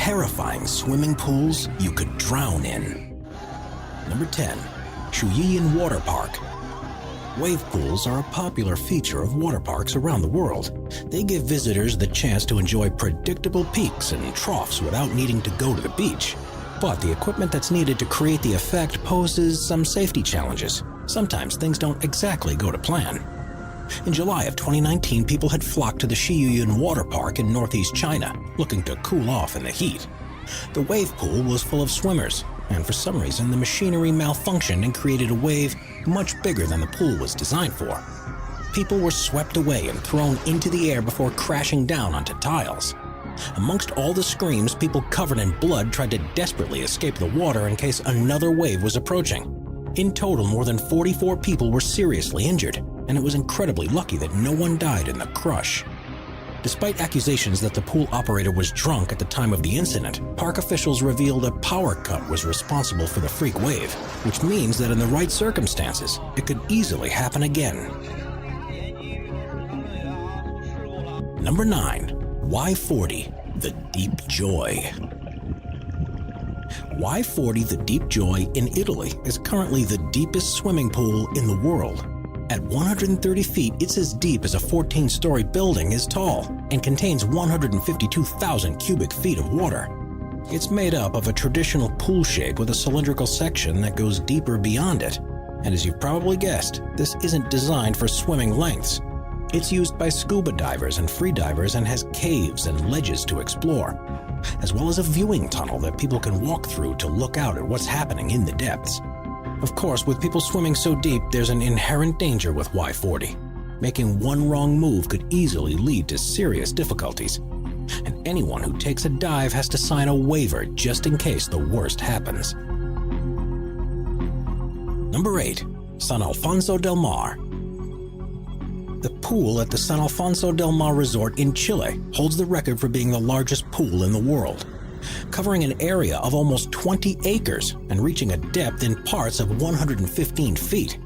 terrifying swimming pools you could drown in. Number 10. Shuiyun Water Park. Wave pools are a popular feature of water parks around the world. They give visitors the chance to enjoy predictable peaks and troughs without needing to go to the beach. But the equipment that's needed to create the effect poses some safety challenges. Sometimes things don't exactly go to plan. In July of 2019, people had flocked to the Shuiyun Water Park in northeast China, looking to cool off in the heat. The wave pool was full of swimmers, and for some reason the machinery malfunctioned and created a wave much bigger than the pool was designed for. People were swept away and thrown into the air before crashing down onto tiles. Amongst all the screams, people covered in blood tried to desperately escape the water in case another wave was approaching. In total, more than 44 people were seriously injured, and it was incredibly lucky that no one died in the crush. Despite accusations that the pool operator was drunk at the time of the incident, park officials revealed a power cut was responsible for the freak wave, which means that in the right circumstances, it could easily happen again. Number 9. Y40, the Deep Joy. Y40, the Deep Joy in Italy is currently the deepest swimming pool in the world. At 130 feet, it's as deep as a 14-story building is tall and contains 152,000 cubic feet of water. It's made up of a traditional pool shape with a cylindrical section that goes deeper beyond it. And as you've probably guessed, this isn't designed for swimming lengths. It's used by scuba divers and free divers and has caves and ledges to explore, as well as a viewing tunnel that people can walk through to look out at what's happening in the depths. Of course, with people swimming so deep, there's an inherent danger with Y40. Making one wrong move could easily lead to serious difficulties. And anyone who takes a dive has to sign a waiver just in case the worst happens. Number 8. San Alfonso del Mar. The pool at the San Alfonso del Mar Resort in Chile holds the record for being the largest pool in the world, covering an area of almost 20 acres and reaching a depth in parts of 115 feet.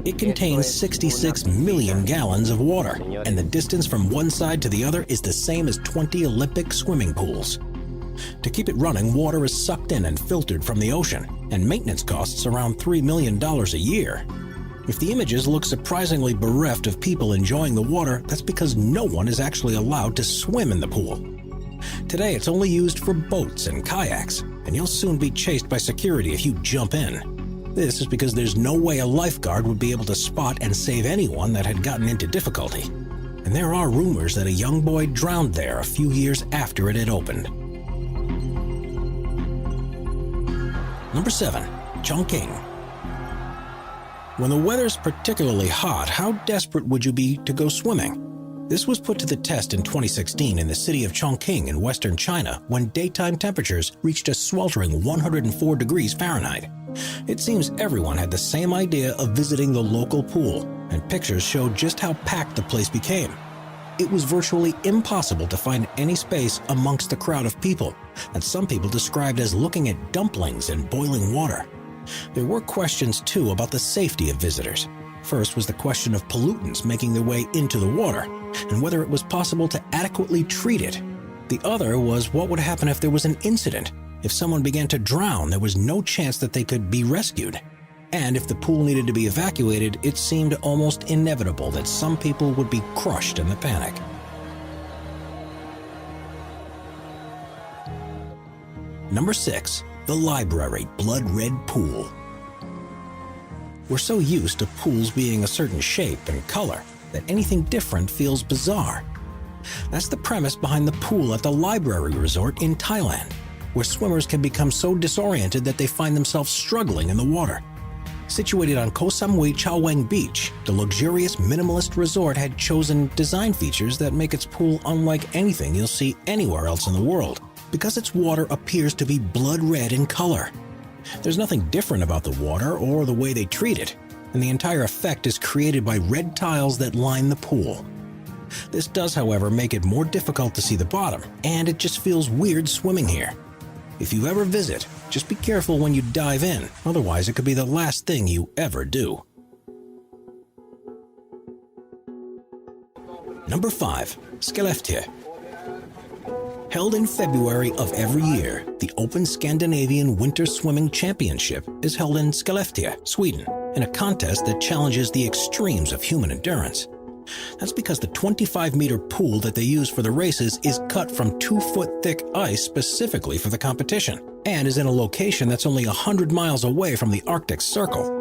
It contains 66 million gallons of water, and the distance from one side to the other is the same as 20 Olympic swimming pools. To keep it running, water is sucked in and filtered from the ocean, and maintenance costs around $3 million a year. If the images look surprisingly bereft of people enjoying the water, that's because no one is actually allowed to swim in the pool. Today, it's only used for boats and kayaks, and you'll soon be chased by security if you jump in. This is because there's no way a lifeguard would be able to spot and save anyone that had gotten into difficulty. And there are rumors that a young boy drowned there a few years after it had opened. Number 7. Chongqing. When the weather's particularly hot, how desperate would you be to go swimming? This was put to the test in 2016 in the city of Chongqing in western China when daytime temperatures reached a sweltering 104 degrees Fahrenheit. It seems everyone had the same idea of visiting the local pool, and pictures showed just how packed the place became. It was virtually impossible to find any space amongst the crowd of people that some people described as looking at dumplings in boiling water. There were questions, too, about the safety of visitors. First was the question of pollutants making their way into the water, and whether it was possible to adequately treat it. The other was what would happen if there was an incident. If someone began to drown, there was no chance that they could be rescued. And if the pool needed to be evacuated, it seemed almost inevitable that some people would be crushed in the panic. Number 6. The Library Blood Red Pool. We're so used to pools being a certain shape and color that anything different feels bizarre. That's the premise behind the pool at the Library Resort in Thailand, where swimmers can become so disoriented that they find themselves struggling in the water. Situated on Koh Samui Chao Wang Beach, the luxurious minimalist resort had chosen design features that make its pool unlike anything you'll see anywhere else in the world, because its water appears to be blood red in color. There's nothing different about the water or the way they treat it, and the entire effect is created by red tiles that line the pool. This does, however, make it more difficult to see the bottom, and it just feels weird swimming here. If you ever visit, just be careful when you dive in, otherwise it could be the last thing you ever do. Number 5. Skellefteå. Held in February of every year, the Open Scandinavian Winter Swimming Championship is held in Skellefteå, Sweden, in a contest that challenges the extremes of human endurance. That's because the 25-meter pool that they use for the races is cut from 2-foot thick ice specifically for the competition, and is in a location that's only 100 miles away from the Arctic Circle.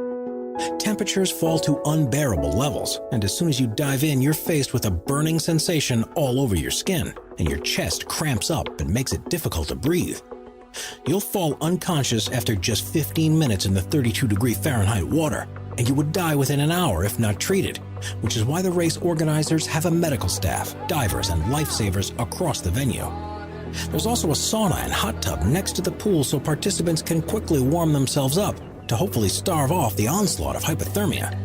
Temperatures fall to unbearable levels, and as soon as you dive in, you're faced with a burning sensation all over your skin, and your chest cramps up and makes it difficult to breathe. You'll fall unconscious after just 15 minutes in the 32-degree Fahrenheit water, and you would die within an hour if not treated, which is why the race organizers have a medical staff, divers, and lifesavers across the venue. There's also a sauna and hot tub next to the pool so participants can quickly warm themselves up to hopefully starve off the onslaught of hypothermia.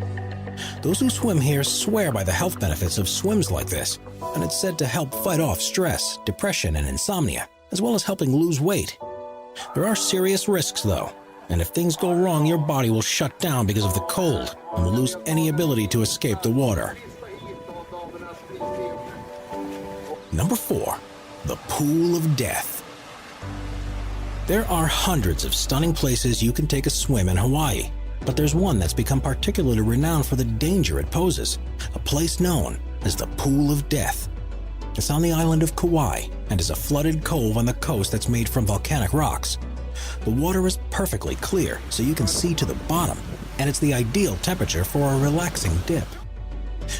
Those who swim here swear by the health benefits of swims like this, and it's said to help fight off stress, depression, and insomnia, as well as helping lose weight. There are serious risks, though, and if things go wrong, your body will shut down because of the cold and will lose any ability to escape the water. Number 4. The Pool of Death. There are hundreds of stunning places you can take a swim in Hawaii, but there's one that's become particularly renowned for the danger it poses, a place known as the Pool of Death. It's on the island of Kauai and is a flooded cove on the coast that's made from volcanic rocks. The water is perfectly clear, so you can see to the bottom, and it's the ideal temperature for a relaxing dip.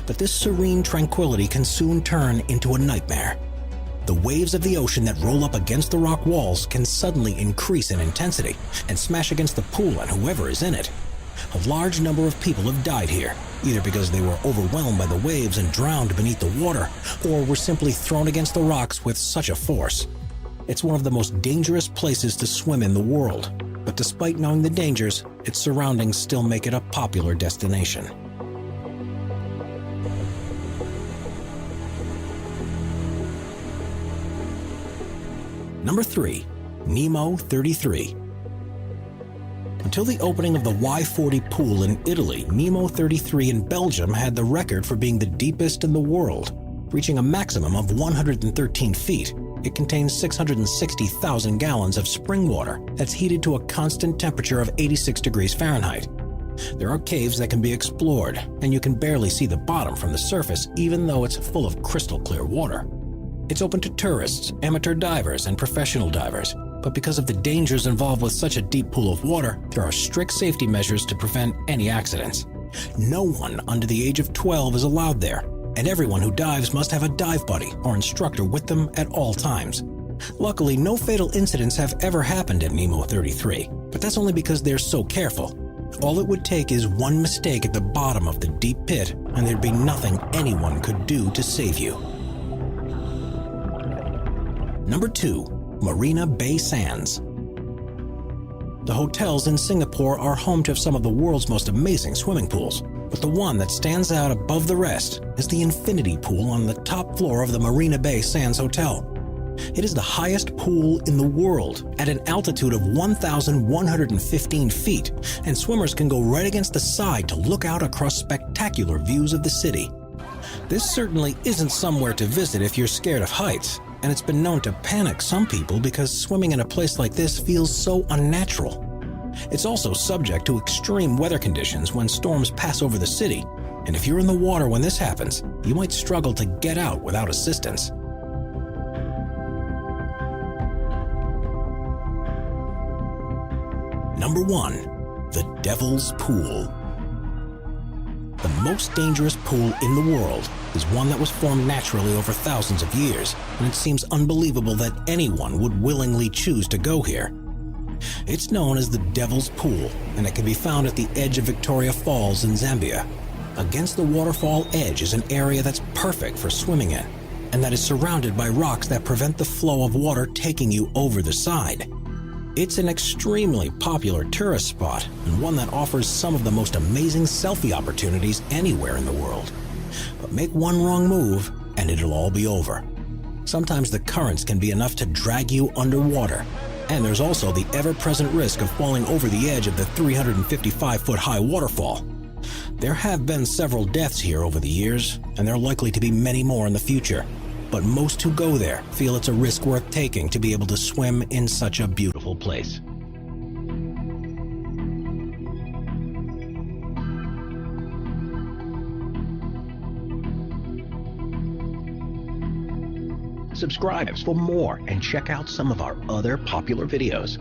But this serene tranquility can soon turn into a nightmare. The waves of the ocean that roll up against the rock walls can suddenly increase in intensity and smash against the pool and whoever is in it. A large number of people have died here, either because they were overwhelmed by the waves and drowned beneath the water, or were simply thrown against the rocks with such a force. It's one of the most dangerous places to swim in the world, but despite knowing the dangers, its surroundings still make it a popular destination. Number 3. Nemo 33. Until the opening of the Y40 pool in Italy, Nemo 33 in Belgium had the record for being the deepest in the world, reaching a maximum of 113 feet. It contains 660,000 gallons of spring water that's heated to a constant temperature of 86 degrees Fahrenheit. There are caves that can be explored, and you can barely see the bottom from the surface, even though it's full of crystal clear water. It's open to tourists, amateur divers, and professional divers, but because of the dangers involved with such a deep pool of water, there are strict safety measures to prevent any accidents. No one under the age of 12 is allowed there, and everyone who dives must have a dive buddy or instructor with them at all times. Luckily, no fatal incidents have ever happened at Nemo 33, but that's only because they're so careful. All it would take is one mistake at the bottom of the deep pit, and there'd be nothing anyone could do to save you. Number 2. Marina Bay Sands. The hotels in Singapore are home to some of the world's most amazing swimming pools, but the one that stands out above the rest is the infinity pool on the top floor of the Marina Bay Sands Hotel. It is the highest pool in the world at an altitude of 1,115 feet, and swimmers can go right against the side to look out across spectacular views of the city. This certainly isn't somewhere to visit if you're scared of heights, and it's been known to panic some people because swimming in a place like this feels so unnatural. It's also subject to extreme weather conditions when storms pass over the city, and if you're in the water when this happens, you might struggle to get out without assistance. Number 1. The Devil's Pool. The most dangerous pool in the world is one that was formed naturally over thousands of years, and it seems unbelievable that anyone would willingly choose to go here. It's known as the Devil's Pool, and it can be found at the edge of Victoria Falls in Zambia. Against the waterfall edge is an area that's perfect for swimming in, and that is surrounded by rocks that prevent the flow of water taking you over the side. It's an extremely popular tourist spot, and one that offers some of the most amazing selfie opportunities anywhere in the world. But make one wrong move, and it'll all be over. Sometimes the currents can be enough to drag you underwater, and there's also the ever-present risk of falling over the edge of the 355-foot-high waterfall. There have been several deaths here over the years, and there are likely to be many more in the future. but most who go there feel it's a risk worth taking to be able to swim in such a beautiful place. Subscribe for more and check out some of our other popular videos.